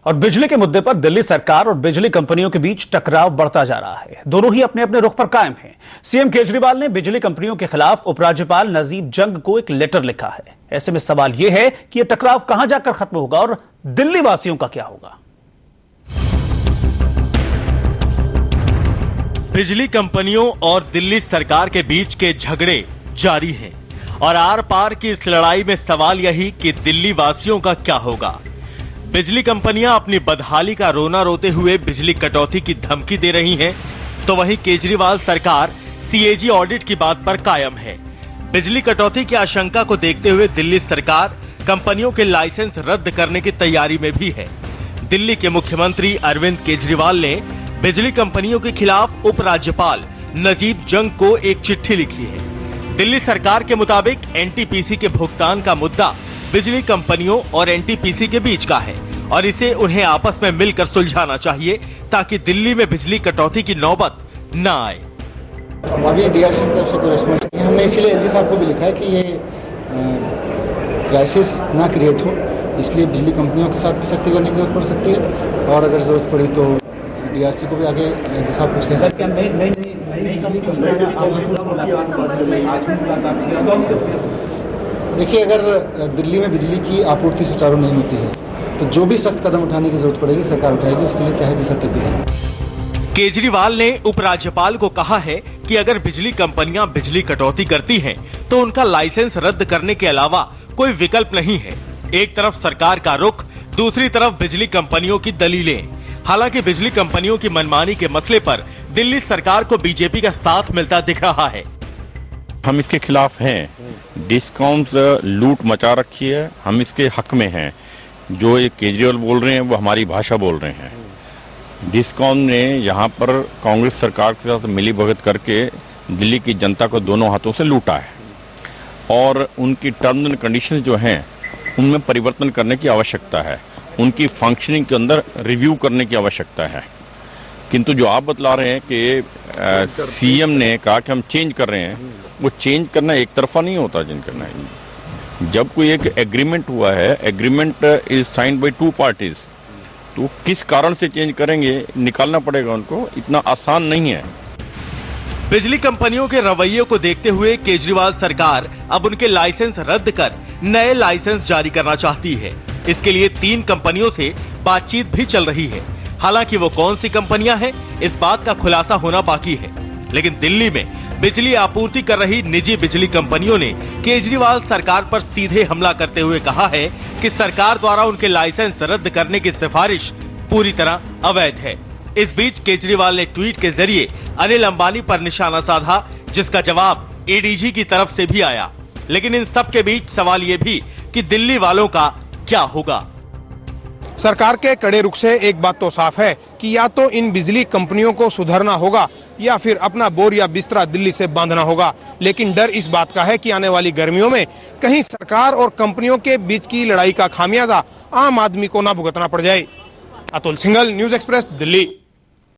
और बिजली के मुद्दे पर दिल्ली सरकार और बिजली कंपनियों के बीच टकराव बढ़ता जा रहा है। दोनों ही अपने अपने रुख पर कायम हैं। सीएम केजरीवाल ने बिजली कंपनियों के खिलाफ उपराज्यपाल नजीब जंग को एक लेटर लिखा है। ऐसे में सवाल यह है कि यह टकराव कहां जाकर खत्म होगा और दिल्ली वासियों का क्या होगा। बिजली कंपनियों और दिल्ली सरकार के बीच के झगड़े जारी हैं और आर पार की इस लड़ाई में सवाल यही कि दिल्ली वासियों का क्या होगा। बिजली कंपनियां अपनी बदहाली का रोना रोते हुए बिजली कटौती की धमकी दे रही हैं, तो वहीं केजरीवाल सरकार सीएजी ऑडिट की बात पर कायम है। बिजली कटौती की आशंका को देखते हुए दिल्ली सरकार कंपनियों के लाइसेंस रद्द करने की तैयारी में भी है। दिल्ली के मुख्यमंत्री अरविंद केजरीवाल ने बिजली कंपनियों के खिलाफ उपराज्यपाल नजीब जंग को एक चिट्ठी लिखी है। दिल्ली सरकार के मुताबिक एनटीपीसी के भुगतान का मुद्दा बिजली कंपनियों और एनटीपीसी के बीच का है और इसे उन्हें आपस में मिलकर सुलझाना चाहिए ताकि दिल्ली में बिजली कटौती की नौबत न आए। अभी डीआरसी की तरफ से कोई रिस्पॉन्स नहीं है। हमने इसीलिए एलजी साहब को भी लिखा है कि ये क्राइसिस ना क्रिएट हो, इसलिए बिजली कंपनियों के साथ भी सख्ती करने की जरूरत पड़ सकती है और अगर जरूरत पड़ी तो डीआरसी को भी आगे एलजी साहब कुछ कह सकते हैं। देखिए, अगर दिल्ली में बिजली की आपूर्ति सुचारू नहीं होती है तो जो भी सख्त कदम उठाने की जरूरत पड़ेगी सरकार उठाएगी, उसके लिए चाहे जैसा तक भी। केजरीवाल ने उपराज्यपाल को कहा है कि अगर बिजली कंपनियां बिजली कटौती करती हैं तो उनका लाइसेंस रद्द करने के अलावा कोई विकल्प नहीं है। एक तरफ सरकार का रुख, दूसरी तरफ बिजली कंपनियों की दलीलें। हालांकि बिजली कंपनियों की मनमानी के मसले पर दिल्ली सरकार को बीजेपी का साथ मिलता दिख रहा है। हम इसके खिलाफ हैं। डिस्कॉम्स लूट मचा रखी है, हम इसके हक में हैं। जो ये केजरीवाल बोल रहे हैं वो हमारी भाषा बोल रहे हैं। डिस्कॉम ने यहाँ पर कांग्रेस सरकार के साथ मिली भगत करके दिल्ली की जनता को दोनों हाथों से लूटा है और उनकी टर्म्स एंड कंडीशंस जो हैं उनमें परिवर्तन करने की आवश्यकता है। उनकी फंक्शनिंग के अंदर रिव्यू करने की आवश्यकता है। किंतु जो आप बतला रहे हैं कि सीएम ने कहा कि हम चेंज कर रहे हैं, वो चेंज करना एक तरफा नहीं होता। चेंज करना है जब कोई एक एग्रीमेंट हुआ है, agreement is signed by two parties, तो किस कारण से चेंज करेंगे निकालना पड़ेगा उनको, इतना आसान नहीं है। बिजली कंपनियों के रवैये को देखते हुए केजरीवाल सरकार अब उनके लाइसेंस रद्द कर नए लाइसेंस जारी करना चाहती है। इसके लिए 3 कंपनियों से बातचीत भी चल रही है। हालांकि वो कौन सी कंपनियां हैं, इस बात का खुलासा होना बाकी है। लेकिन दिल्ली में बिजली आपूर्ति कर रही निजी बिजली कंपनियों ने केजरीवाल सरकार पर सीधे हमला करते हुए कहा है कि सरकार द्वारा उनके लाइसेंस रद्द करने की सिफारिश पूरी तरह अवैध है। इस बीच केजरीवाल ने ट्वीट के जरिए अनिल अंबानी पर निशाना साधा, जिसका जवाब एडीजी की तरफ से भी आया। लेकिन इन सब के बीच सवाल ये भी कि दिल्ली वालों का क्या होगा। सरकार के कड़े रुख से एक बात तो साफ है कि या तो इन बिजली कंपनियों को सुधरना होगा या फिर अपना बोर या बिस्तरा दिल्ली से बांधना होगा। लेकिन डर इस बात का है कि आने वाली गर्मियों में कहीं सरकार और कंपनियों के बीच की लड़ाई का खामियाजा आम आदमी को ना भुगतना पड़ जाए। Atul Singhal, news express, Delhi.